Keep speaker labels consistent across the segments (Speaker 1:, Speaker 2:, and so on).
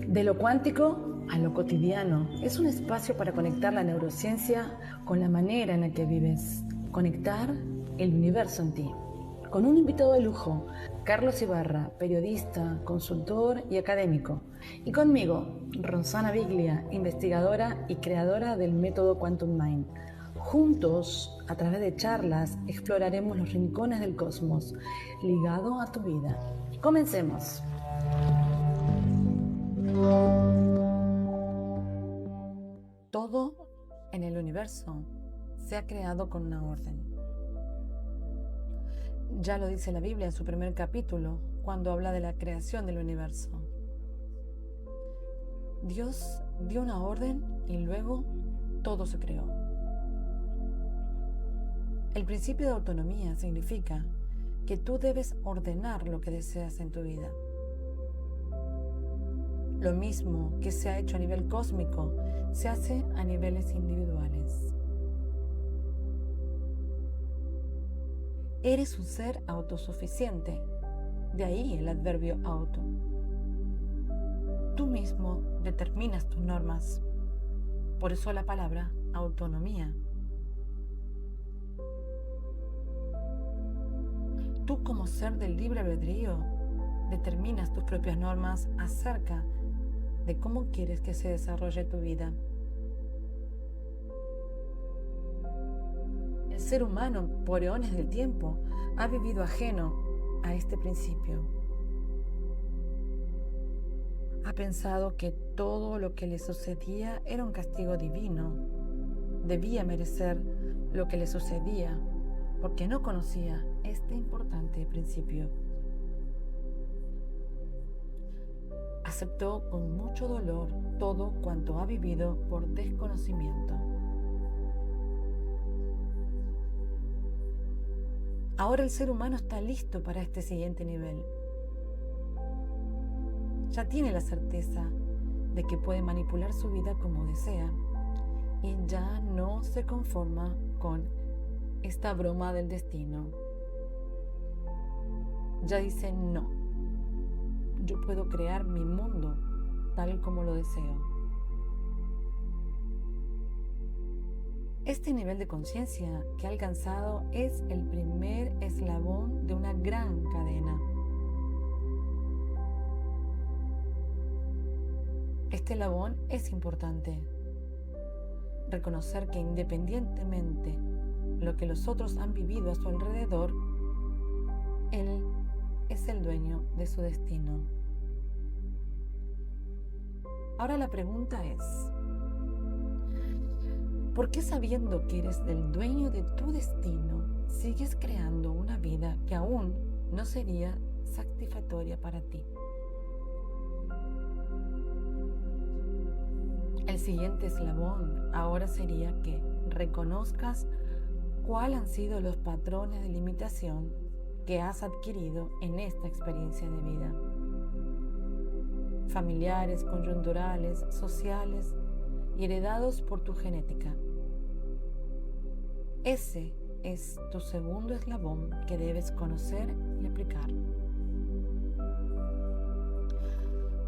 Speaker 1: De lo cuántico a lo cotidiano, es un espacio para conectar la neurociencia con la manera en la que vives, conectar el universo en ti. Con un invitado de lujo, Carlos Ibarra, periodista, consultor y académico. Y conmigo, Rosana Biglia, investigadora y creadora del método Quantum Mind. Juntos, a través de charlas, exploraremos los rincones del cosmos, ligado a tu vida. Comencemos. Todo en el universo se ha creado con una orden. Ya lo dice la Biblia en su primer capítulo, cuando habla de la creación del universo. Dios dio una orden y luego todo se creó. El principio de autonomía significa que tú debes ordenar lo que deseas en tu vida. Lo mismo que se ha hecho a nivel cósmico, se hace a niveles individuales. Eres un ser autosuficiente, de ahí el adverbio auto. Tú mismo determinas tus normas, por eso la palabra autonomía. Tú como ser del libre albedrío determinas tus propias normas acerca de cómo quieres que se desarrolle tu vida. El ser humano, por eones del tiempo, ha vivido ajeno a este principio. Ha pensado que todo lo que le sucedía era un castigo divino. Debía merecer lo que le sucedía, porque no conocía este importante principio. Aceptó con mucho dolor todo cuanto ha vivido por desconocimiento. Ahora el ser humano está listo para este siguiente nivel. Ya tiene la certeza de que puede manipular su vida como desea y ya no se conforma con esta broma del destino. Ya dice no. Yo puedo crear mi mundo tal como lo deseo. Este nivel de conciencia que ha alcanzado es el primer eslabón de una gran cadena. Este eslabón es importante. Reconocer que independientemente de lo que los otros han vivido a su alrededor, él es el dueño de su destino. Ahora la pregunta es, ¿por qué sabiendo que eres el dueño de tu destino, sigues creando una vida que aún no sería satisfactoria para ti? El siguiente eslabón ahora sería que reconozcas cuáles han sido los patrones de limitación que has adquirido en esta experiencia de vida. Familiares, coyunturales, sociales y heredados por tu genética. Ese es tu segundo eslabón que debes conocer y aplicar.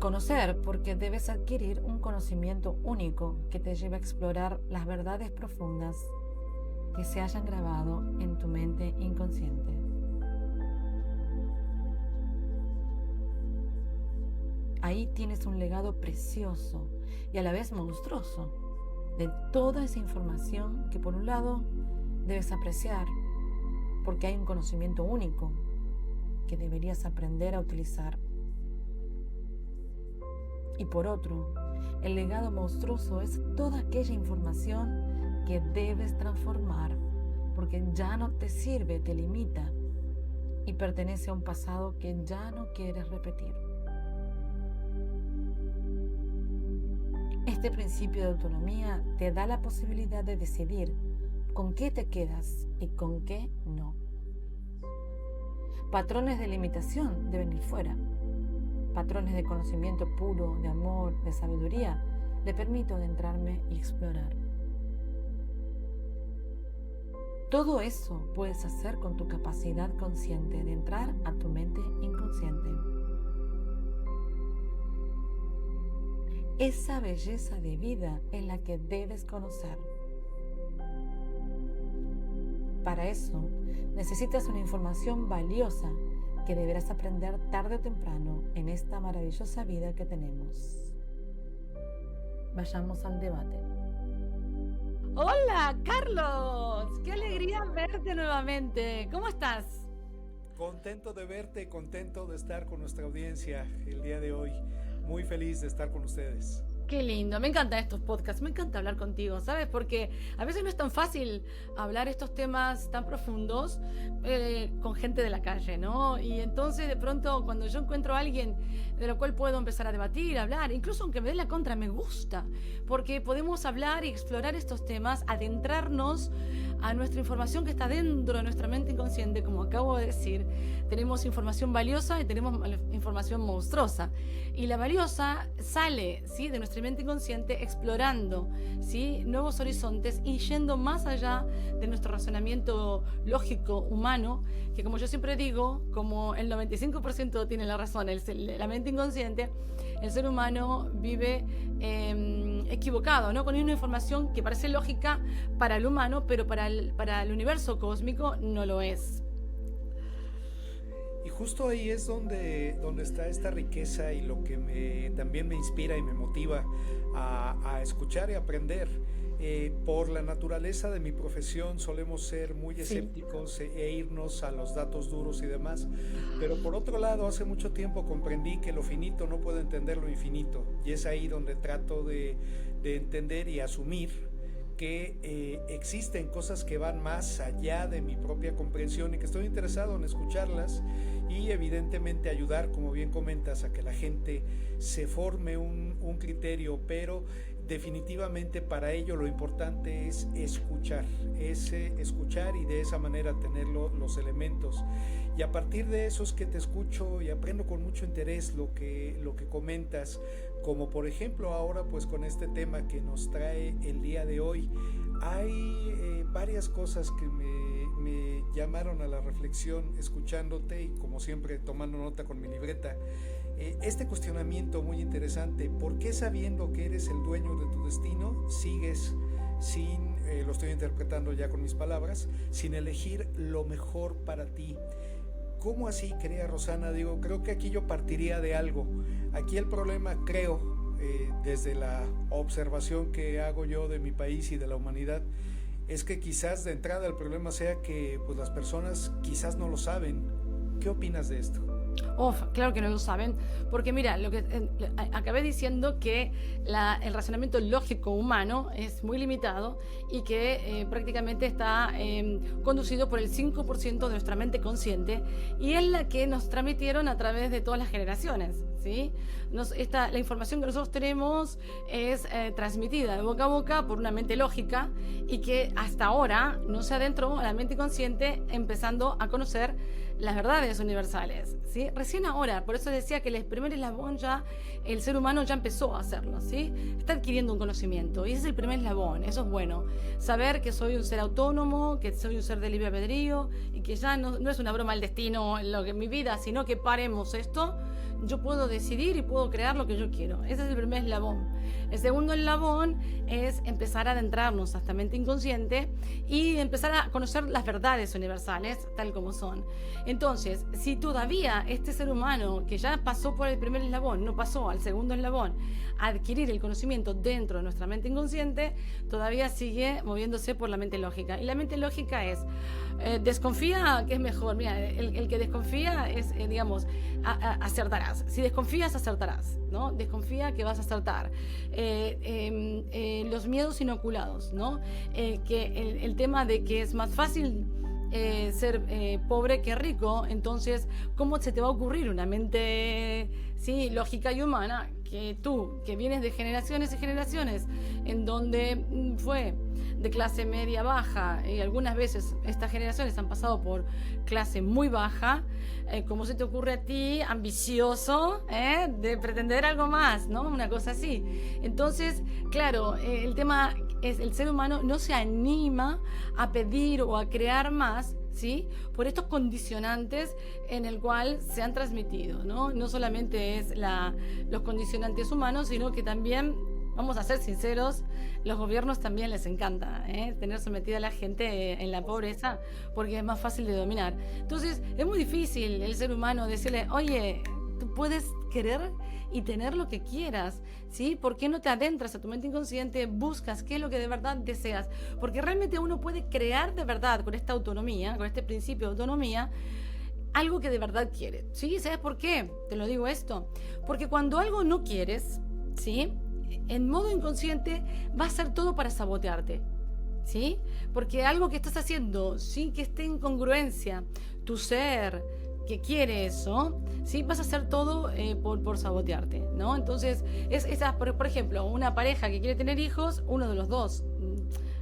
Speaker 1: Conocer porque debes adquirir un conocimiento único que te lleve a explorar las verdades profundas que se hayan grabado en tu mente inconsciente. Ahí tienes un legado precioso y a la vez monstruoso de toda esa información que por un lado debes apreciar porque hay un conocimiento único que deberías aprender a utilizar. Y por otro, el legado monstruoso es toda aquella información que debes transformar porque ya no te sirve, te limita y pertenece a un pasado que ya no quieres repetir. Este principio de autonomía te da la posibilidad de decidir con qué te quedas y con qué no. Patrones de limitación deben ir fuera. Patrones de conocimiento puro, de amor, de sabiduría, le permito adentrarme y explorar. Todo eso puedes hacer con tu capacidad consciente de entrar a tu mente inconsciente. Esa belleza de vida es la que debes conocer. Para eso, necesitas una información valiosa que deberás aprender tarde o temprano en esta maravillosa vida que tenemos. Vayamos al debate. Hola, Carlos. Qué alegría verte nuevamente. ¿Cómo estás?
Speaker 2: Contento de verte, contento de estar con nuestra audiencia el día de hoy. Muy feliz de estar con ustedes.
Speaker 1: Qué lindo, me encantan estos podcasts, me encanta hablar contigo, ¿sabes? Porque a veces no es tan fácil hablar estos temas tan profundos con gente de la calle, ¿no? Y entonces de pronto cuando yo encuentro a alguien de lo cual puedo empezar a debatir, hablar, incluso aunque me dé la contra, me gusta, porque podemos hablar y explorar estos temas, adentrarnos a nuestra información que está dentro de nuestra mente inconsciente, como acabo de decir. Tenemos información valiosa y tenemos información monstruosa. Y la valiosa sale, ¿sí?, de nuestra mente inconsciente, explorando, ¿sí?, nuevos horizontes y yendo más allá de nuestro razonamiento lógico humano, que, como yo siempre digo, como el 95% tiene la razón, la mente inconsciente, el ser humano vive equivocado, ¿no?, con una información que parece lógica para el humano, pero para el universo cósmico no lo es.
Speaker 2: Y justo ahí es donde está esta riqueza y lo que también me inspira y me motiva a escuchar y aprender. Por la naturaleza de mi profesión solemos ser muy escépticos e irnos a los datos duros y demás, pero por otro lado hace mucho tiempo comprendí que lo finito no puede entender lo infinito, y es ahí donde trato de entender y asumir que existen cosas que van más allá de mi propia comprensión y que estoy interesado en escucharlas y evidentemente ayudar, como bien comentas, a que la gente se forme un criterio, pero definitivamente para ello lo importante es escuchar y de esa manera tener los elementos. Y a partir de eso es que te escucho y aprendo con mucho interés lo que comentas, como por ejemplo ahora pues con este tema que nos trae el día de hoy. Hay varias cosas que me llamaron a la reflexión escuchándote y como siempre tomando nota con mi libreta. Este cuestionamiento muy interesante: ¿por qué, sabiendo que eres el dueño de tu destino, sigues sin, lo estoy interpretando ya con mis palabras, sin elegir lo mejor para ti? ¿Cómo así, querida Rosana? Creo que aquí yo partiría de algo. Aquí el problema, creo, desde la observación que hago yo de mi país y de la humanidad, es que quizás de entrada el problema sea que pues, las personas quizás no lo saben. ¿Qué opinas de esto?
Speaker 1: Claro que no lo saben, porque mira, lo que acabé diciendo que el razonamiento lógico humano es muy limitado y que prácticamente está conducido por el 5% de nuestra mente consciente, y es la que nos transmitieron a través de todas las generaciones, ¿sí? La información que nosotros tenemos es transmitida de boca a boca por una mente lógica y que hasta ahora no se adentró a la mente consciente empezando a conocer las verdades universales, ¿sí? Recién ahora, por eso decía que el primer eslabón ya, el ser humano ya empezó a hacerlo, ¿sí? Está adquiriendo un conocimiento y ese es el primer eslabón. Eso es bueno, saber que soy un ser autónomo, que soy un ser de libre albedrío y que ya no es una broma el destino lo que mi vida, sino que paremos esto. Yo puedo decidir y puedo crear lo que yo quiero. Ese es el primer eslabón. El segundo eslabón es empezar a adentrarnos a esta mente inconsciente y empezar a conocer las verdades universales tal como son. Entonces, si todavía este ser humano que ya pasó por el primer eslabón no pasó al segundo eslabón a adquirir el conocimiento dentro de nuestra mente inconsciente, todavía sigue moviéndose por la mente lógica. Y la mente lógica es, desconfía, que es mejor. Mira, el que desconfía es, acertarás. Si desconfías, acertarás, ¿no? Desconfía que vas a acertar. Los miedos inoculados, ¿no? Que el tema de que es más fácil ser pobre que rico, entonces, ¿cómo se te va a ocurrir una mente, sí, lógica y humana, que tú, que vienes de generaciones y generaciones, en donde fue de clase media baja, y algunas veces estas generaciones han pasado por clase muy baja, ¿cómo se te ocurre a ti, ambicioso, de pretender algo más, ¿no? Una cosa así. Entonces, claro, el tema es, el ser humano no se anima a pedir o a crear más ¿sí? Por estos condicionantes en el cual se han transmitido, ¿no? No solamente es los condicionantes humanos, sino que también, vamos a ser sinceros, los gobiernos también les encanta tener sometida a la gente en la pobreza, porque es más fácil de dominar. Entonces, es muy difícil el ser humano decirle, oye, tú puedes querer y tener lo que quieras, ¿sí? ¿Por qué no te adentras a tu mente inconsciente, buscas qué es lo que de verdad deseas? Porque realmente uno puede crear de verdad con esta autonomía, con este principio de autonomía, algo que de verdad quiere, ¿sí? ¿Sabes por qué te lo digo esto? Porque cuando algo no quieres, ¿sí? En modo inconsciente va a hacer todo para sabotearte, ¿sí? Porque algo que estás haciendo sin que esté en congruencia tu ser que quiere eso, ¿sí? Vas a hacer todo por sabotearte, ¿no? Entonces, por ejemplo, una pareja que quiere tener hijos, uno de los dos,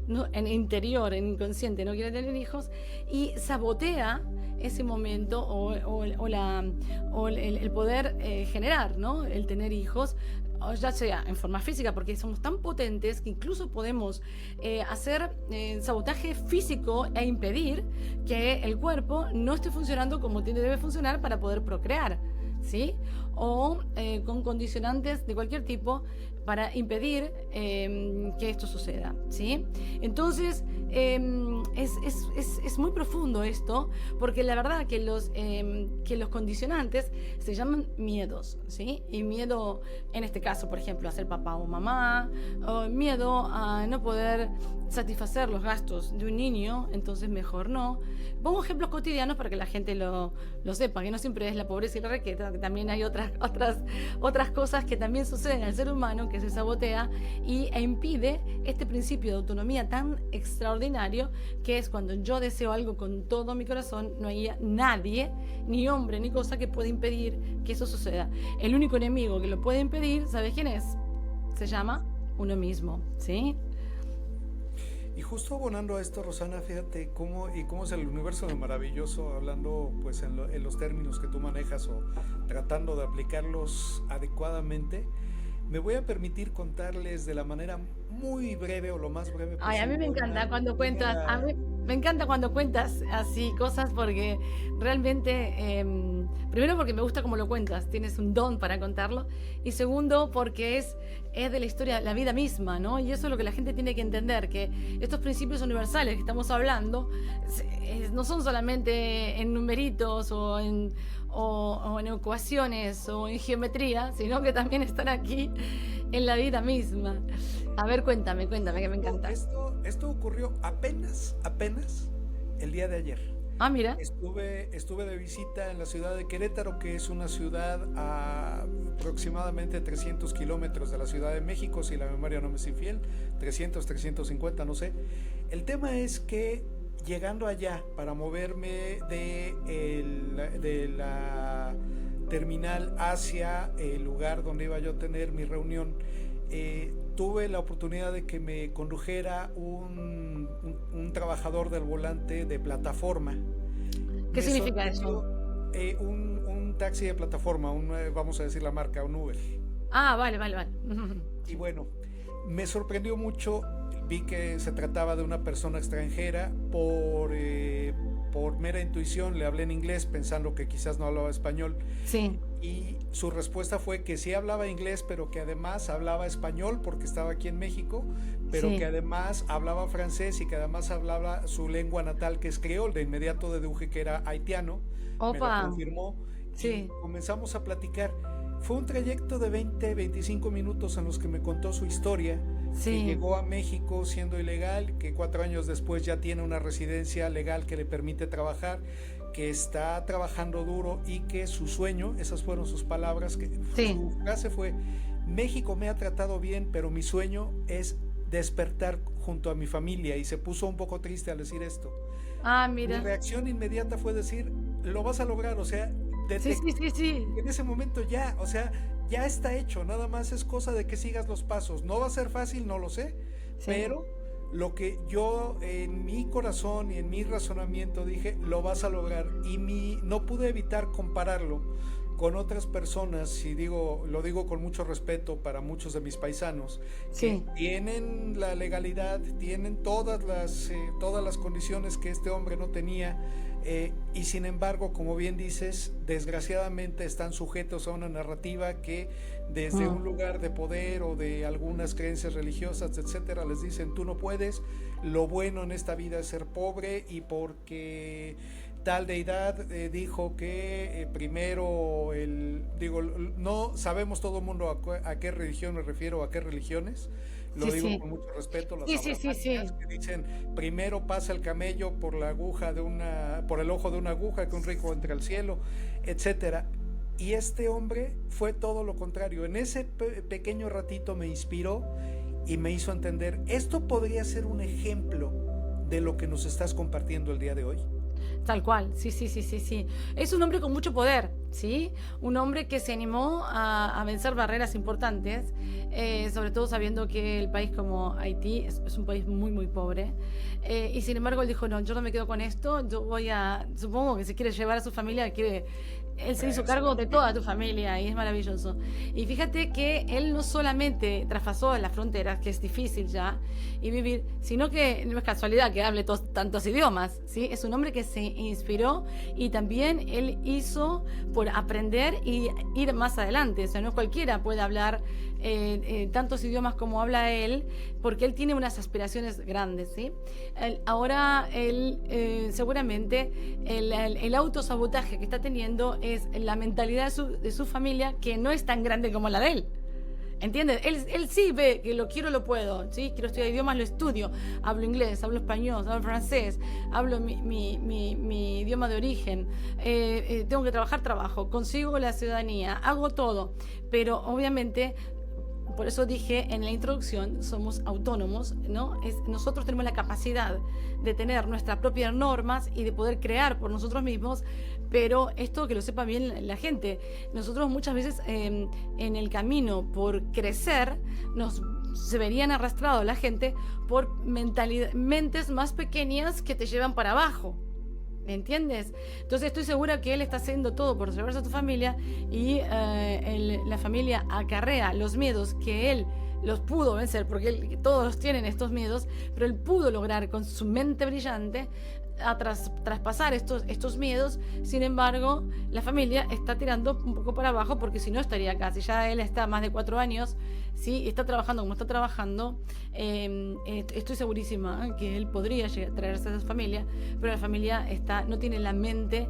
Speaker 1: no, en interior, en inconsciente, no quiere tener hijos y sabotea ese momento o el poder generar, ¿no? El tener hijos, ya sea en forma física, porque somos tan potentes que incluso podemos hacer sabotaje físico e impedir que el cuerpo no esté funcionando como debe funcionar para poder procrear, ¿sí? O con condicionantes de cualquier tipo para impedir que esto suceda, ¿sí? Entonces, es muy profundo esto, porque la verdad que los condicionantes se llaman miedos, ¿sí? Y miedo, en este caso, por ejemplo, a ser papá o mamá, o miedo a no poder satisfacer los gastos de un niño, entonces mejor no. Pongo ejemplos cotidianos para que la gente lo sepa, que no siempre es la pobreza y la riqueza, que también hay otras cosas que también suceden al ser humano, que se sabotea e impide este principio de autonomía tan extraordinario, que es cuando yo deseo algo con todo mi corazón, no hay nadie, ni hombre ni cosa, que pueda impedir que eso suceda. El único enemigo que lo puede impedir, ¿sabes quién es? Se llama uno mismo, ¿sí?
Speaker 2: Y justo abonando a esto, Rosana, fíjate cómo es el universo de maravilloso, hablando pues en los términos que tú manejas o tratando de aplicarlos adecuadamente. Me voy a permitir contarles de la manera muy breve o lo más breve posible.
Speaker 1: Ay, a mí me encanta cuando cuentas, a mí me encanta cuando cuentas así cosas, porque realmente, primero porque me gusta cómo lo cuentas, tienes un don para contarlo, y segundo porque es de la historia, la vida misma, ¿no? Y eso es lo que la gente tiene que entender, que estos principios universales que estamos hablando no son solamente en numeritos o en ecuaciones o en geometría, sino que también están aquí en la vida misma. A ver, cuéntame, que me encanta.
Speaker 2: Esto ocurrió apenas el día de ayer.
Speaker 1: Ah, mira.
Speaker 2: Estuve de visita en la ciudad de Querétaro, que es una ciudad a aproximadamente 300 kilómetros de la Ciudad de México, si la memoria no me es infiel, 350, no sé. El tema es que llegando allá para moverme de la terminal hacia el lugar donde iba yo a tener mi reunión, tuve la oportunidad de que me condujera un trabajador del volante de plataforma.
Speaker 1: ¿Qué significa eso?
Speaker 2: Un taxi de plataforma, vamos a decir la marca, un Uber.
Speaker 1: Ah, vale.
Speaker 2: Y bueno, me sorprendió mucho. Vi que se trataba de una persona extranjera. Por mera intuición le hablé en inglés pensando que quizás no hablaba español.
Speaker 1: Sí.
Speaker 2: Y su respuesta fue que sí hablaba inglés, pero que además hablaba español porque estaba aquí en México, pero sí, que además hablaba francés y que además hablaba su lengua natal, que es creol. De inmediato deduje que era haitiano.
Speaker 1: Opa.
Speaker 2: Me lo confirmó.
Speaker 1: Sí.
Speaker 2: Y comenzamos a platicar. Fue un trayecto de 20-25 minutos en los que me contó su historia. Sí. Que llegó a México siendo ilegal, que 4 años después ya tiene una residencia legal que le permite trabajar, que está trabajando duro y que su sueño, esas fueron sus palabras, que sí, su frase fue: México me ha tratado bien, pero mi sueño es despertar junto a mi familia. Y se puso un poco triste al decir esto.
Speaker 1: Ah, mira.
Speaker 2: Mi reacción inmediata fue decir: lo vas a lograr, o sea,
Speaker 1: sí.
Speaker 2: En ese momento ya, o sea, ya está hecho, nada más es cosa de que sigas los pasos. No va a ser fácil, no lo sé, sí, pero lo que yo en mi corazón y en mi razonamiento dije, lo vas a lograr. Y no pude evitar compararlo con otras personas, y lo digo con mucho respeto para muchos de mis paisanos, que
Speaker 1: Sí,
Speaker 2: tienen la legalidad, tienen todas las condiciones que este hombre no tenía, y sin embargo, como bien dices, desgraciadamente están sujetos a una narrativa que desde un lugar de poder o de algunas creencias religiosas, etcétera, les dicen: tú no puedes, lo bueno en esta vida es ser pobre, y porque tal deidad dijo que primero no sabemos todo el mundo a qué religión me refiero, a qué religiones, lo
Speaker 1: sí,
Speaker 2: digo
Speaker 1: sí,
Speaker 2: con mucho respeto, las
Speaker 1: sí, sí, sí,
Speaker 2: abramánicas,
Speaker 1: sí,
Speaker 2: que dicen: primero pasa el camello por la aguja por el ojo de una aguja, que un rico entra al cielo, etcétera. Y este hombre fue todo lo contrario. En ese pequeño ratito me inspiró y me hizo entender: esto podría ser un ejemplo de lo que nos estás compartiendo el día de hoy.
Speaker 1: tal cual, sí, sí, sí, sí, sí. Es un hombre con mucho poder, ¿sí? Un hombre que se animó a vencer barreras importantes, sobre todo sabiendo que el país como Haití es un país muy, muy pobre. Y sin embargo él dijo: no, yo no me quedo con esto, yo voy a, supongo que si quiere llevar a su familia, quiere... Él se hizo cargo de toda tu familia y es maravilloso. Y fíjate que él no solamente traspasó las fronteras, que es difícil ya, y vivir, sino que no es casualidad que hable tantos idiomas, ¿sí? Es un hombre que se inspiró y también él hizo por aprender y ir más adelante. O sea, no cualquiera puede hablar tantos idiomas como habla él, porque él tiene unas aspiraciones grandes, ¿sí? Ahora él seguramente el autosabotaje que está teniendo es la mentalidad de su familia, que no es tan grande como la de él. ¿Entiendes? Él sí ve que lo quiero, lo puedo, ¿sí? Quiero estudiar idiomas, lo estudio. Hablo inglés, hablo español, hablo francés, hablo mi idioma de origen. Tengo que trabajar, trabajo. Consigo la ciudadanía, hago todo. Pero obviamente, por eso dije en la introducción, somos autónomos, ¿no? Nosotros tenemos la capacidad de tener nuestras propias normas y de poder crear por nosotros mismos, pero esto que lo sepa bien la gente. Nosotros muchas veces en el camino por crecer se verían arrastrados la gente por mentes más pequeñas que te llevan para abajo. ¿Me entiendes? Entonces estoy segura que él está haciendo todo por salvarse a tu familia y la familia acarrea los miedos que él los pudo vencer, porque todos tienen estos miedos, pero él pudo lograr con su mente brillante traspasar estos miedos. Sin embargo, la familia está tirando un poco para abajo, porque si no estaría acá. Si ya él está más de 4 años, ¿sí? Y está trabajando como está trabajando, estoy segurísima que él podría traerse a su familia, pero la familia no tiene la mente,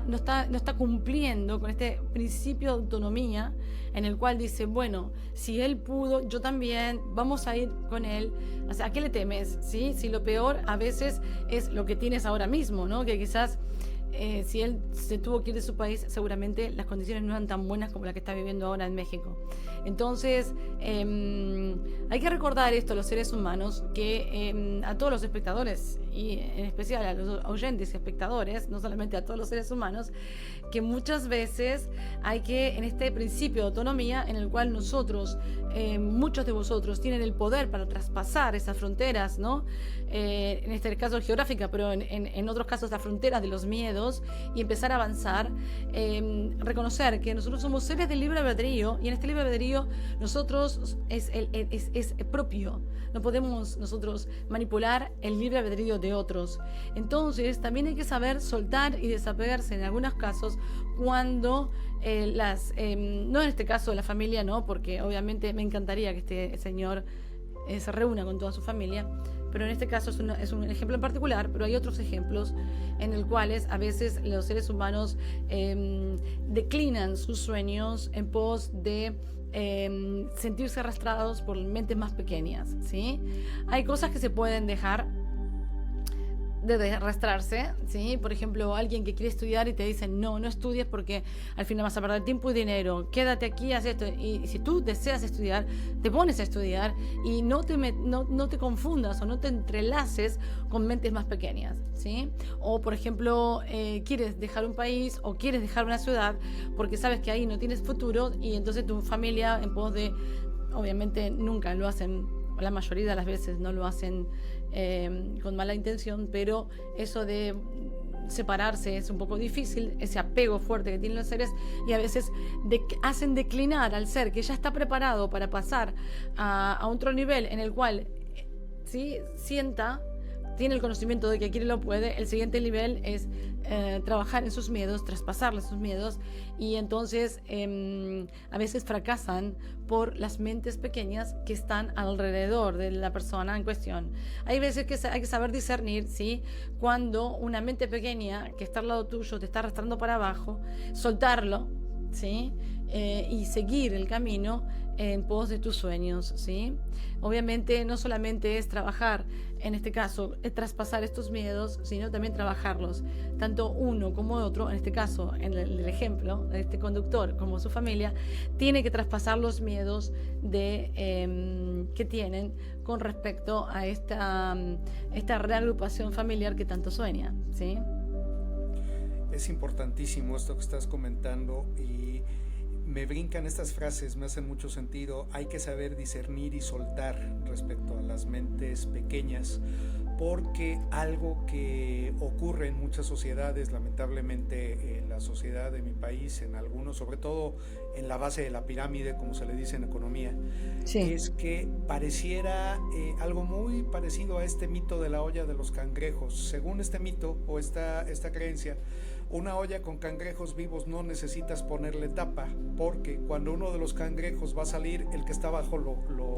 Speaker 1: no está cumpliendo con este principio de autonomía, en el cual dice: bueno, si él pudo, yo también, vamos a ir con él. O sea, ¿a qué le temes? ¿Sí? Si lo peor a veces es lo que tienes ahora mismo, ¿no? Que quizás si él se tuvo que ir de su país, seguramente las condiciones no eran tan buenas como la que está viviendo ahora en México. Entonces, hay que recordar esto a los seres humanos, que a todos los espectadores, y en especial a los oyentes y espectadores, no solamente a todos los seres humanos, que muchas veces hay que, en este principio de autonomía, en el cual nosotros, muchos de vosotros, tienen el poder para traspasar esas fronteras, ¿no? En este caso geográfica, pero en otros casos las fronteras de los miedos, y empezar a avanzar, reconocer que nosotros somos seres de libre albedrío, y en este libre albedrío nosotros es propio, no podemos nosotros manipular el libre albedrío de otros. Entonces también hay que saber soltar y desapegarse en algunos casos, cuando no en este caso la familia, no, porque obviamente me encantaría que este señor se reúna con toda su familia, pero en este caso es un ejemplo en particular, pero hay otros ejemplos en los cuales a veces los seres humanos declinan sus sueños en pos de sentirse arrastrados por mentes más pequeñas, ¿sí? Hay cosas que se pueden dejar de arrastrarse, ¿sí? Por ejemplo, alguien que quiere estudiar y te dice: no, no estudies porque al final vas a perder tiempo y dinero, quédate aquí, haz esto. Y si tú deseas estudiar, te pones a estudiar, y no te confundas o no te entrelaces con mentes más pequeñas, ¿sí? O, por ejemplo, quieres dejar un país o quieres dejar una ciudad porque sabes que ahí no tienes futuro, y entonces tu familia, en pos de... Obviamente nunca lo hacen, la mayoría de las veces no lo hacen con mala intención, pero eso de separarse es un poco difícil, ese apego fuerte que tienen los seres, y a veces hacen declinar al ser que ya está preparado para pasar a otro nivel en el cual, ¿sí?, tiene el conocimiento de que quiere y lo puede. El siguiente nivel es trabajar en sus miedos, traspasarle sus miedos, y entonces a veces fracasan por las mentes pequeñas que están alrededor de la persona en cuestión. Hay veces que hay que saber discernir, ¿sí?, cuando una mente pequeña que está al lado tuyo te está arrastrando para abajo, soltarlo, ¿sí?, y seguir el camino en pos de tus sueños, ¿sí? Obviamente no solamente es trabajar, en este caso, es traspasar estos miedos, sino también trabajarlos, tanto uno como otro, en este caso, en el ejemplo de este conductor como su familia, tiene que traspasar los miedos que tienen con respecto a esta reagrupación familiar que tanto sueña, ¿sí?
Speaker 2: Es importantísimo esto que estás comentando, y me brincan estas frases, me hacen mucho sentido. Hay que saber discernir y soltar respecto a las mentes pequeñas, porque algo que ocurre en muchas sociedades, lamentablemente en la sociedad de mi país, en algunos, sobre todo en la base de la pirámide, como se le dice en economía, sí, es que pareciera algo muy parecido a este mito de la olla de los cangrejos. Según este mito o esta creencia, una olla con cangrejos vivos no necesitas ponerle tapa, porque cuando uno de los cangrejos va a salir, el que está abajo lo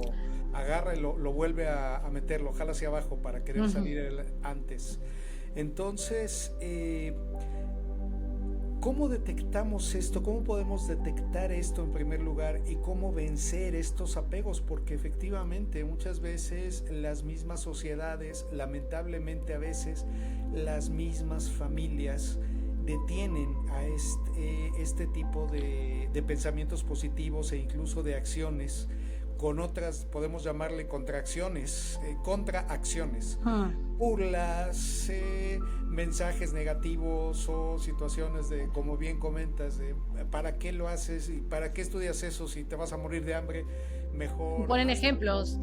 Speaker 2: agarra y lo vuelve a meter, lo jala hacia abajo para querer salir él antes. Entonces, ¿cómo detectamos esto? ¿Cómo podemos detectar esto en primer lugar? ¿Y cómo vencer estos apegos? Porque efectivamente muchas veces las mismas sociedades, lamentablemente a veces las mismas familias, detienen a este tipo de pensamientos positivos e incluso de acciones, con otras, podemos llamarle contraacciones, burlas, mensajes negativos o situaciones de, como bien comentas, de ¿para qué lo haces? ¿Y para qué estudias eso si te vas a morir de hambre? Mejor...
Speaker 1: Ponen ejemplos.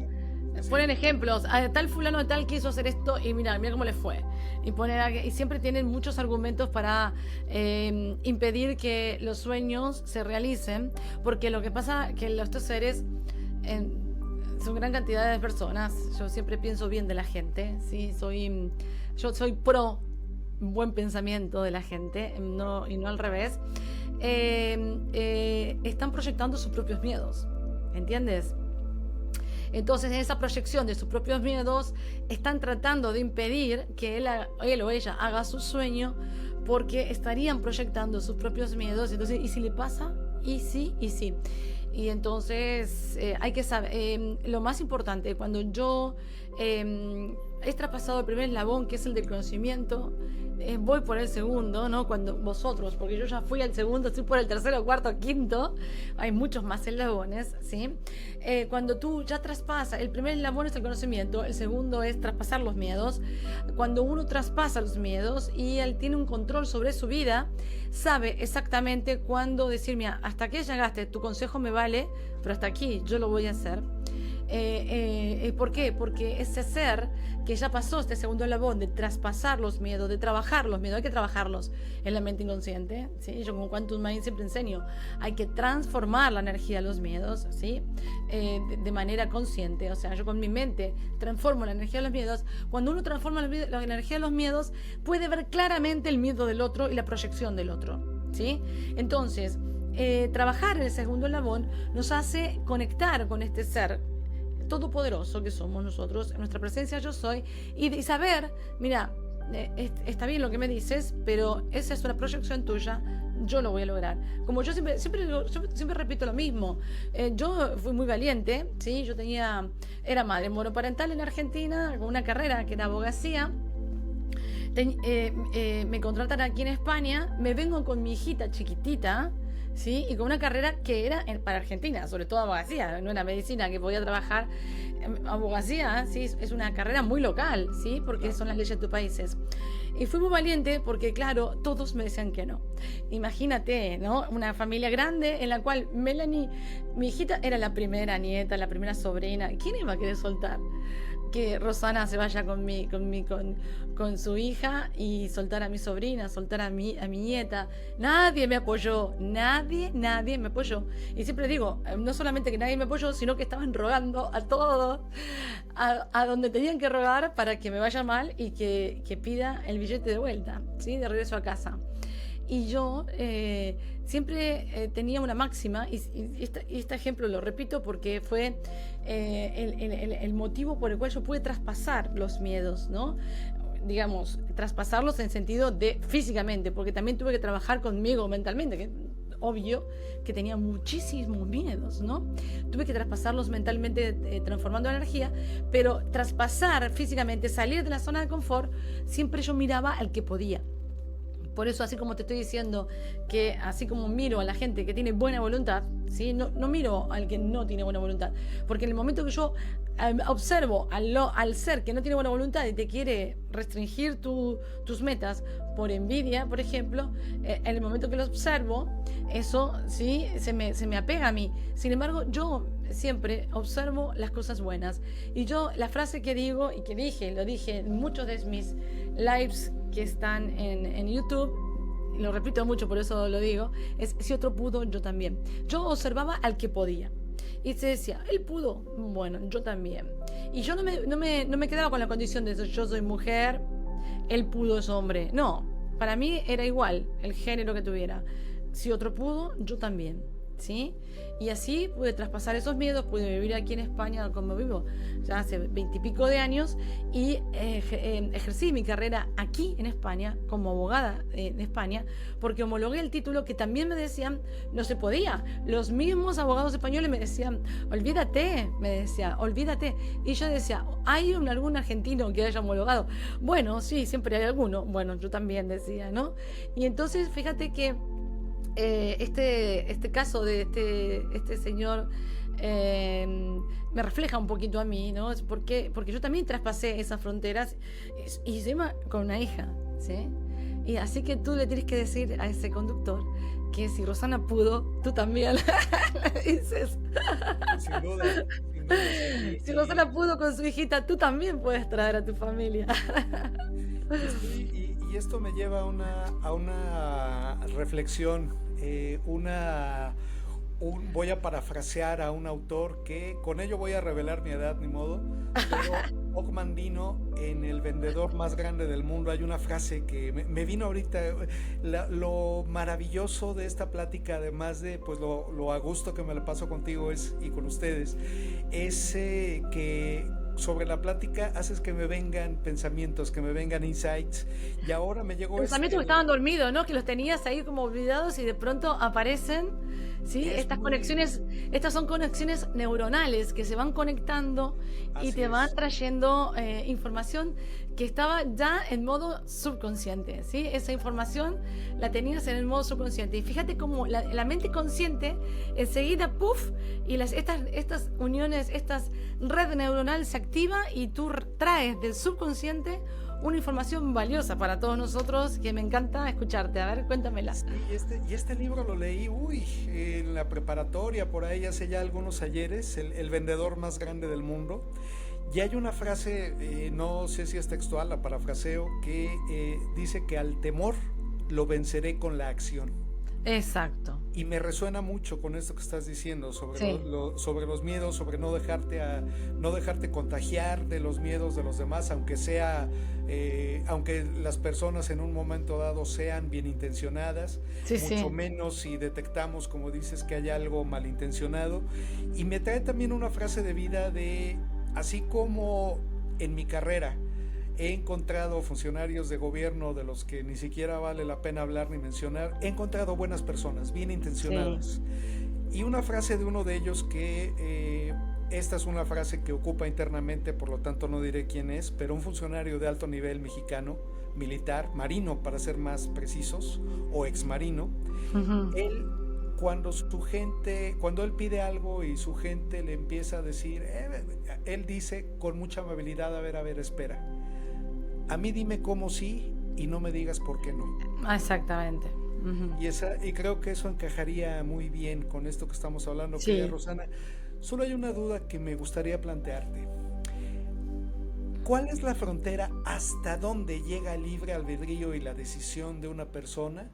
Speaker 1: Sí. Ponen ejemplos, tal fulano de tal quiso hacer esto y mira cómo le fue. Y siempre tienen muchos argumentos para impedir que los sueños se realicen, porque lo que pasa es que estos seres son gran cantidad de personas. Yo siempre pienso bien de la gente, ¿sí? Yo soy pro buen pensamiento de la gente, y no al revés. Están proyectando sus propios miedos, ¿entiendes? Entonces, en esa proyección de sus propios miedos, están tratando de impedir que él o ella haga su sueño, porque estarían proyectando sus propios miedos. Entonces, ¿y si le pasa? Y sí. Y entonces, hay que saber, lo más importante, cuando yo he traspasado el primer eslabón, que es el del conocimiento, voy por el segundo, ¿no? Cuando vosotros, porque yo ya fui al segundo, estoy por el tercero, cuarto, quinto, hay muchos más eslabones, ¿sí? Cuando tú ya traspasas, el primer eslabón es el conocimiento, el segundo es traspasar los miedos. Cuando uno traspasa los miedos y él tiene un control sobre su vida, sabe exactamente cuándo decir, mira, hasta aquí llegaste, tu consejo me vale, pero hasta aquí yo lo voy a hacer. ¿Por qué? Porque ese ser que ya pasó este segundo eslabón de traspasar los miedos, de trabajar los miedos, hay que trabajarlos en la mente inconsciente, ¿sí? Yo como Quantum Mind siempre enseño, hay que transformar la energía de los miedos, ¿sí? De manera consciente. O sea, yo con mi mente transformo la energía de los miedos. Cuando uno transforma la energía de los miedos, puede ver claramente el miedo del otro y la proyección del otro, ¿sí? Entonces, trabajar en el segundo eslabón nos hace conectar con este ser todopoderoso que somos nosotros, en nuestra presencia yo soy, y saber, mira, está bien lo que me dices, pero esa es una proyección tuya, yo lo voy a lograr. Como yo siempre repito lo mismo, yo fui muy valiente, ¿sí? Era madre monoparental en Argentina, con una carrera que era abogacía. Me contratan aquí en España, me vengo con mi hijita chiquitita, ¿sí? Y con una carrera que era para Argentina, sobre todo abogacía, no era medicina, que podía trabajar. Abogacía, ¿sí? Es una carrera muy local, ¿sí? Porque son las leyes de tus países. Y fui muy valiente porque, claro, todos me decían que no. Imagínate, ¿no? Una familia grande en la cual Melanie, mi hijita, era la primera nieta, la primera sobrina. ¿Quién iba a querer soltar? que Rosana se vaya con su hija y soltar a mi sobrina, soltar a mi nieta. Nadie me apoyó, nadie me apoyó. Y siempre digo, no solamente que nadie me apoyó, sino que estaban rogando a todos, a donde tenían que rogar para que me vaya mal y que pida el billete de vuelta, ¿sí? De regreso a casa. Y yo siempre tenía una máxima, y este ejemplo lo repito porque fue el motivo por el cual yo pude traspasar los miedos, ¿no? Digamos, traspasarlos en sentido de físicamente, porque también tuve que trabajar conmigo mentalmente, que obvio que tenía muchísimos miedos, ¿no? Tuve que traspasarlos mentalmente transformando energía, pero traspasar físicamente, salir de la zona de confort, siempre yo miraba al que podía. Por eso, así como te estoy diciendo que así como miro a la gente que tiene buena voluntad, ¿sí? No miro al que no tiene buena voluntad, porque en el momento que yo observo al ser que no tiene buena voluntad y te quiere restringir tus metas por envidia, por ejemplo, en el momento que lo observo, eso sí se me apega a mí. Sin embargo, yo siempre observo las cosas buenas. Y yo la frase que digo y que lo dije en muchos de mis lives que están en YouTube, lo repito mucho, por eso lo digo, es: si otro pudo, yo también. Yo observaba al que podía y se decía, él pudo, bueno, yo también. Y yo no me quedaba con la condición de yo soy mujer, él pudo, es hombre. No, para mí era igual el género que tuviera. Si otro pudo, yo también, ¿sí? Y así pude traspasar esos miedos, pude vivir aquí en España como vivo ya hace 20 y pico de años, y ejercí mi carrera aquí en España como abogada en España, porque homologué el título que también me decían no se podía. Los mismos abogados españoles me decían, olvídate, olvídate. Y yo decía, ¿hay algún argentino que haya homologado? Bueno, sí, siempre hay alguno. Bueno, yo también decía, ¿no? Y entonces fíjate que este caso de este señor me refleja un poquito a mí, ¿no? Es porque yo también traspasé esas fronteras y encima con una hija, ¿sí? Y así que tú le tienes que decir a ese conductor que si Rosana pudo, tú también le dices.
Speaker 2: Sin duda, sin duda. Sí,
Speaker 1: si Rosana pudo con su hijita, tú también puedes traer a tu familia.
Speaker 2: Y esto me lleva a una reflexión, voy a parafrasear a un autor que con ello voy a revelar mi edad, ni modo, pero Ogmandino, en El vendedor más grande del mundo, hay una frase que me vino ahorita. Lo maravilloso de esta plática, además de pues lo a gusto que me la paso contigo y con ustedes, es que sobre la plática haces que me vengan pensamientos, que me vengan insights, y ahora me llegó
Speaker 1: pensamientos que estaban dormidos, ¿no? Que los tenías ahí como olvidados y de pronto aparecen, ¿sí? Estas son conexiones neuronales que se van conectando y te van trayendo información que estaba ya en modo subconsciente, ¿sí? Esa información la tenías en el modo subconsciente. Y fíjate cómo la mente consciente enseguida, ¡puf! Y estas uniones, estas red neuronal se activa y tú traes del subconsciente una información valiosa para todos nosotros que me encanta escucharte. A ver, cuéntamela.
Speaker 2: Sí, y este libro lo leí, en la preparatoria, por ahí hace ya algunos ayeres, el vendedor más grande del mundo. Y hay una frase, no sé si es textual, la parafraseo, que dice que al temor lo venceré con la acción.
Speaker 1: Exacto.
Speaker 2: Y me resuena mucho con esto que estás diciendo sobre,
Speaker 1: sí.
Speaker 2: Sobre los miedos, sobre no dejarte contagiar de los miedos de los demás, aunque las personas en un momento dado sean bien intencionadas, mucho menos si detectamos, como dices, que hay algo malintencionado. Y me trae también una frase de vida así como en mi carrera he encontrado funcionarios de gobierno de los que ni siquiera vale la pena hablar ni mencionar, he encontrado buenas personas, bien intencionadas. Sí. Y una frase de uno de ellos que, esta es una frase que ocupa internamente, por lo tanto no diré quién es, pero un funcionario de alto nivel mexicano, militar, marino para ser más precisos, o exmarino, cuando él pide algo y su gente le empieza a decir, él dice con mucha amabilidad, a ver, espera. A mí dime cómo sí y no me digas por qué no.
Speaker 1: Exactamente.
Speaker 2: Y creo que eso encajaría muy bien con esto que estamos hablando, querida Rosana. Solo hay una duda que me gustaría plantearte. ¿Cuál es la frontera hasta dónde llega el libre albedrío y la decisión de una persona?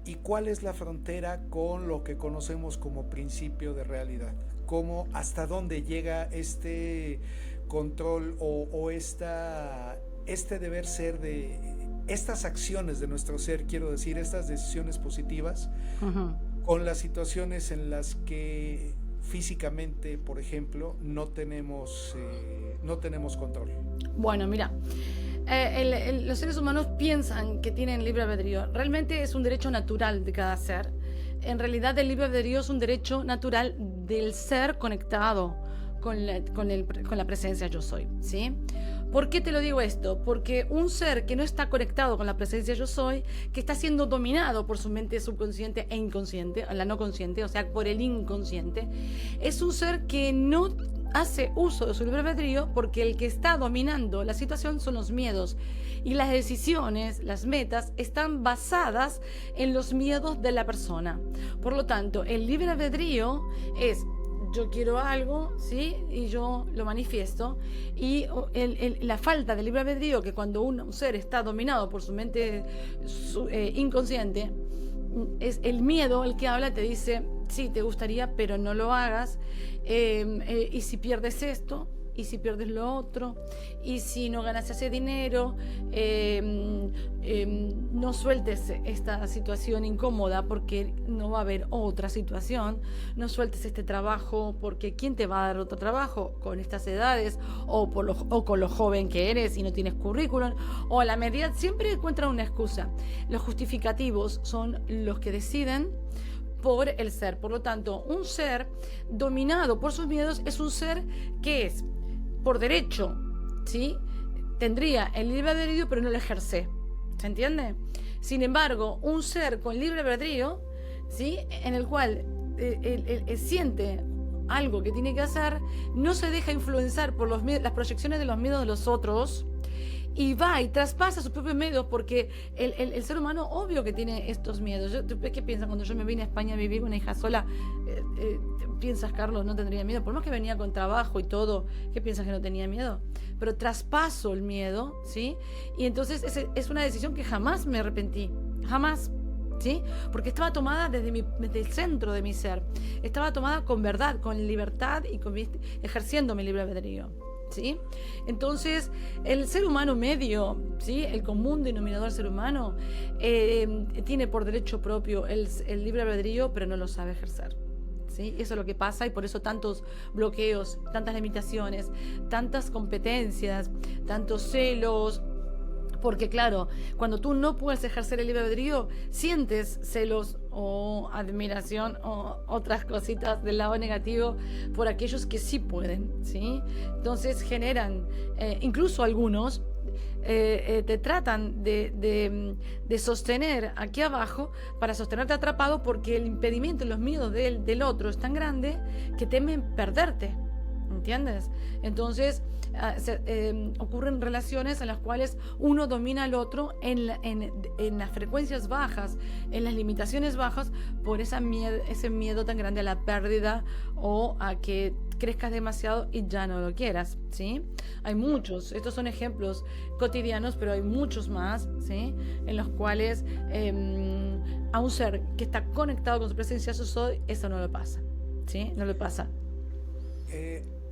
Speaker 2: ¿Y cuál es la frontera con lo que conocemos como principio de realidad? ¿Cómo, hasta dónde llega este control este deber ser de estas acciones de nuestro ser, quiero decir, estas decisiones positivas,
Speaker 1: Ujú.
Speaker 2: con las situaciones en las que físicamente, por ejemplo, no tenemos control?
Speaker 1: Bueno, mira, los seres humanos piensan que tienen libre albedrío. Realmente es un derecho natural de cada ser. En realidad el libre albedrío es un derecho natural del ser conectado con la presencia yo soy, ¿sí? ¿Por qué te lo digo esto? Porque un ser que no está conectado con la presencia yo soy, que está siendo dominado por su mente subconsciente e inconsciente, la no consciente, o sea, por el inconsciente, es un ser que no hace uso de su libre albedrío, porque el que está dominando la situación son los miedos, y las decisiones, las metas, están basadas en los miedos de la persona. Por lo tanto, el libre albedrío es: yo quiero algo, ¿sí? Y yo lo manifiesto. Y la falta de libre albedrío, que cuando un ser está dominado por su mente inconsciente, es el miedo el que habla, te dice: sí, te gustaría, pero no lo hagas. Y si pierdes esto, y si pierdes lo otro, y si no ganas ese dinero, no sueltes esta situación incómoda porque no va a haber otra situación, no sueltes este trabajo porque ¿quién te va a dar otro trabajo con estas edades, o con lo joven que eres y no tienes currículum, o a la medida? Siempre encuentran una excusa. Los justificativos son los que deciden por el ser. Por lo tanto, un ser dominado por sus miedos es un ser que es, por derecho, ¿sí?, tendría el libre albedrío, pero no lo ejerce. ¿Se entiende? Sin embargo, un ser con libre albedrío, ¿sí?, en el cual él siente algo que tiene que hacer, no se deja influenciar por las proyecciones de los miedos de los otros, y va y traspasa sus propios miedos, porque el ser humano obvio que tiene estos miedos. ¿Qué piensas? Cuando yo me vine a España a vivir con una hija sola, ¿piensas, Carlos, no tendría miedo? Por más que venía con trabajo y todo, ¿qué piensas, que no tenía miedo? Pero traspaso el miedo, ¿sí? Y entonces es una decisión que jamás me arrepentí, jamás, ¿sí? Porque estaba tomada desde el centro de mi ser, estaba tomada con verdad, con libertad y ejerciendo mi libre albedrío, ¿sí? Entonces, el ser humano medio, ¿sí?, el común denominador del ser humano, tiene por derecho propio el libre albedrío, pero no lo sabe ejercer, ¿sí? Eso es lo que pasa, y por eso tantos bloqueos, tantas limitaciones, tantas competencias, tantos celos. Porque claro, cuando tú no puedes ejercer el libre albedrío, sientes celos o admiración o otras cositas del lado negativo por aquellos que sí pueden, ¿sí? Entonces generan, incluso algunos, te tratan de sostener aquí abajo para sostenerte atrapado, porque el impedimento y los miedos del otro es tan grande que temen perderte. ¿Entiendes? Entonces ocurren relaciones en las cuales uno domina al otro en las frecuencias bajas, en las limitaciones bajas, por ese miedo tan grande a la pérdida, o a que crezcas demasiado y ya no lo quieras, ¿sí? Hay muchos, estos son ejemplos cotidianos, pero hay muchos más, ¿sí?, en los cuales a un ser que está conectado con su presencia yo soy, eso no lo pasa, ¿sí? No le pasa.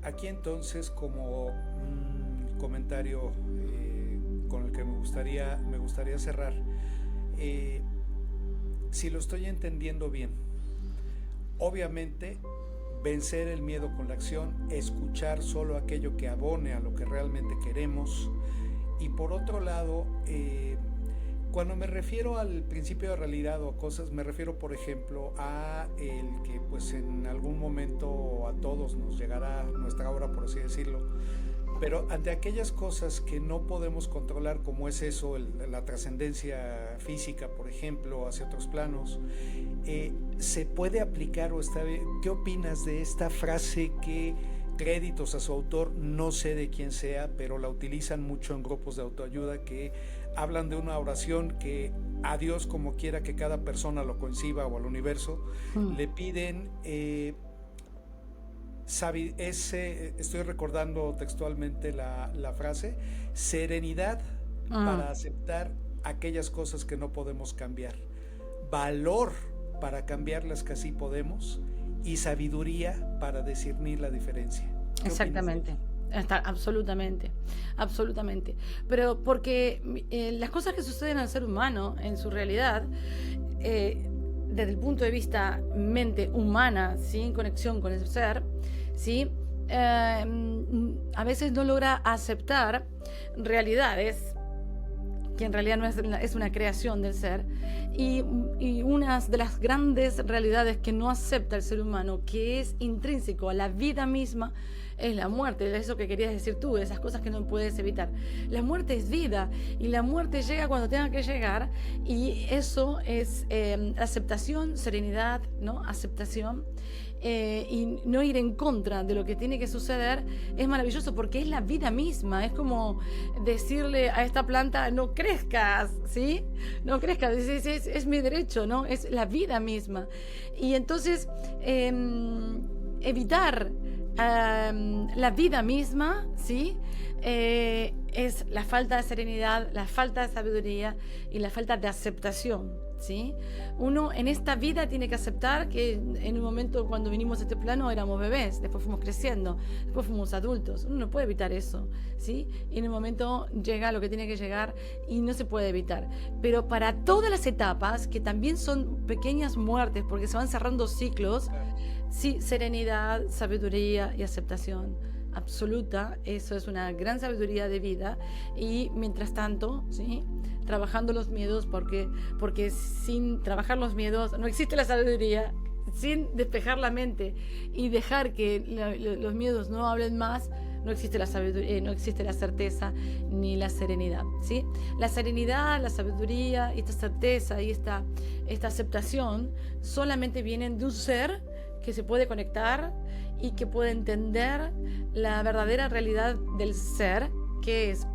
Speaker 2: Aquí entonces, como un comentario con el que me gustaría cerrar, si lo estoy entendiendo bien, obviamente vencer el miedo con la acción, escuchar solo aquello que abone a lo que realmente queremos, y por otro lado, cuando me refiero al principio de realidad o a cosas, me refiero, por ejemplo, a el que pues en algún momento a todos nos llegará nuestra hora, por así decirlo, pero ante aquellas cosas que no podemos controlar, como es eso, la trascendencia física, por ejemplo, hacia otros planos, ¿se puede aplicar o está bien? ¿Qué opinas de esta frase que, créditos a su autor, no sé de quién sea, pero la utilizan mucho en grupos de autoayuda, que hablan de una oración que a Dios, como quiera que cada persona lo conciba, o al universo, le piden estoy recordando textualmente la frase, serenidad para aceptar aquellas cosas que no podemos cambiar, valor para cambiar las que sí podemos y sabiduría para discernir la diferencia.
Speaker 1: Exactamente. Absolutamente, absolutamente. Pero porque las cosas que suceden al ser humano en su realidad, desde el punto de vista mente humana, sin conexión con el ser, ¿sí? A veces no logra aceptar realidades que en realidad no es una creación del ser, y una de las grandes realidades que no acepta el ser humano, que es intrínseco a la vida misma, es la muerte. Eso que querías decir tú, esas cosas que no puedes evitar. La muerte es vida, y la muerte llega cuando tenga que llegar, y eso es aceptación, serenidad, ¿no? Aceptación. Y no ir en contra de lo que tiene que suceder es maravilloso, porque es la vida misma. Es como decirle a esta planta, no crezcas, ¿sí? No crezcas, es mi derecho, ¿no? Es la vida misma. Y entonces evitar la vida misma, ¿sí? Es la falta de serenidad, la falta de sabiduría y la falta de aceptación, ¿sí? Uno en esta vida tiene que aceptar que en un momento, cuando vinimos a este plano, éramos bebés, después fuimos creciendo, después fuimos adultos. Uno no puede evitar eso, ¿sí? Y en un momento llega lo que tiene que llegar y no se puede evitar. Pero para todas las etapas, que también son pequeñas muertes, porque se van cerrando ciclos, sí, serenidad, sabiduría y aceptación absoluta. Eso es una gran sabiduría de vida. Y mientras tanto, ¿sí?, trabajando los miedos, porque sin trabajar los miedos no existe la sabiduría. Sin despejar la mente y dejar que los miedos no hablen más, no existe la sabiduría, no existe la certeza ni la serenidad, ¿sí? La serenidad, la sabiduría, esta certeza y esta aceptación solamente vienen de un ser que se puede conectar y que puede entender la verdadera realidad del ser, que es: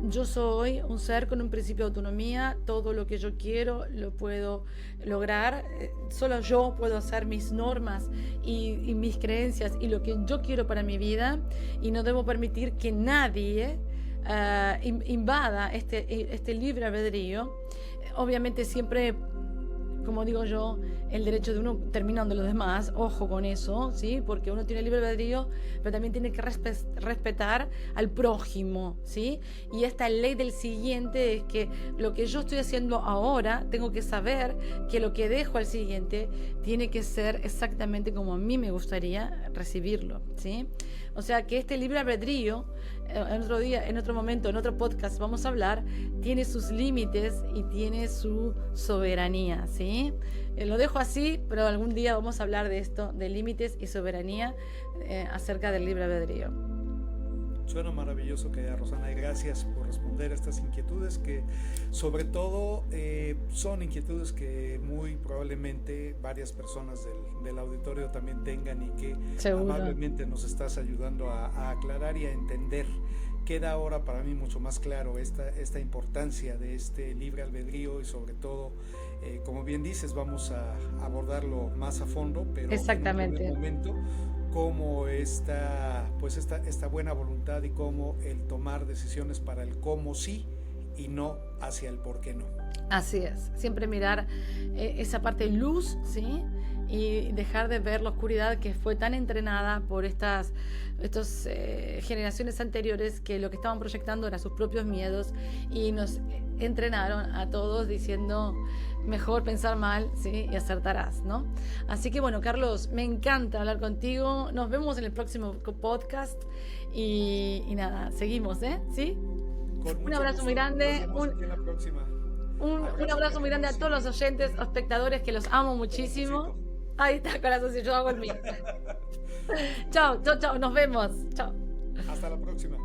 Speaker 1: yo soy un ser con un principio de autonomía, todo lo que yo quiero lo puedo lograr, solo yo puedo hacer mis normas y mis creencias y lo que yo quiero para mi vida, y no debo permitir que nadie invada este libre albedrío. Obviamente siempre, como digo yo, el derecho de uno termina donde los demás, ojo con eso, ¿sí? Porque uno tiene libre albedrío, pero también tiene que respetar al prójimo, ¿sí? Y esta ley del siguiente es que lo que yo estoy haciendo ahora, tengo que saber que lo que dejo al siguiente tiene que ser exactamente como a mí me gustaría recibirlo, ¿sí? O sea que este libre albedrío, en otro día, en otro momento, en otro podcast vamos a hablar, tiene sus límites y tiene su soberanía, ¿sí? Lo dejo así, pero algún día vamos a hablar de esto, de límites y soberanía, acerca del libre albedrío.
Speaker 2: Suena maravilloso, querida Rosana, y gracias por responder a estas inquietudes, que sobre todo son inquietudes que muy probablemente varias personas del auditorio también tengan, y que
Speaker 1: Seguro.
Speaker 2: amablemente nos estás ayudando a aclarar y a entender. Queda ahora para mí mucho más claro esta importancia de este libre albedrío, y sobre todo, como bien dices, vamos a abordarlo más a fondo, pero
Speaker 1: Exactamente.
Speaker 2: en un momento, cómo esta buena voluntad y cómo el tomar decisiones para el cómo sí y no hacia el por qué no.
Speaker 1: Así es, siempre mirar esa parte de luz, ¿sí? Y dejar de ver la oscuridad que fue tan entrenada por estas generaciones anteriores, que lo que estaban proyectando eran sus propios miedos, y nos entrenaron a todos diciendo: mejor pensar mal, ¿sí?, y acertarás, ¿no? Así que bueno, Carlos, me encanta hablar contigo. Nos vemos en el próximo podcast y nada, seguimos, ¿sí? Un abrazo muy grande. Un abrazo muy grande a todos los oyentes o espectadores, que los amo muchísimo. Ahí está, corazón, si yo hago el mío. Chao, nos vemos. Chao.
Speaker 2: Hasta la próxima.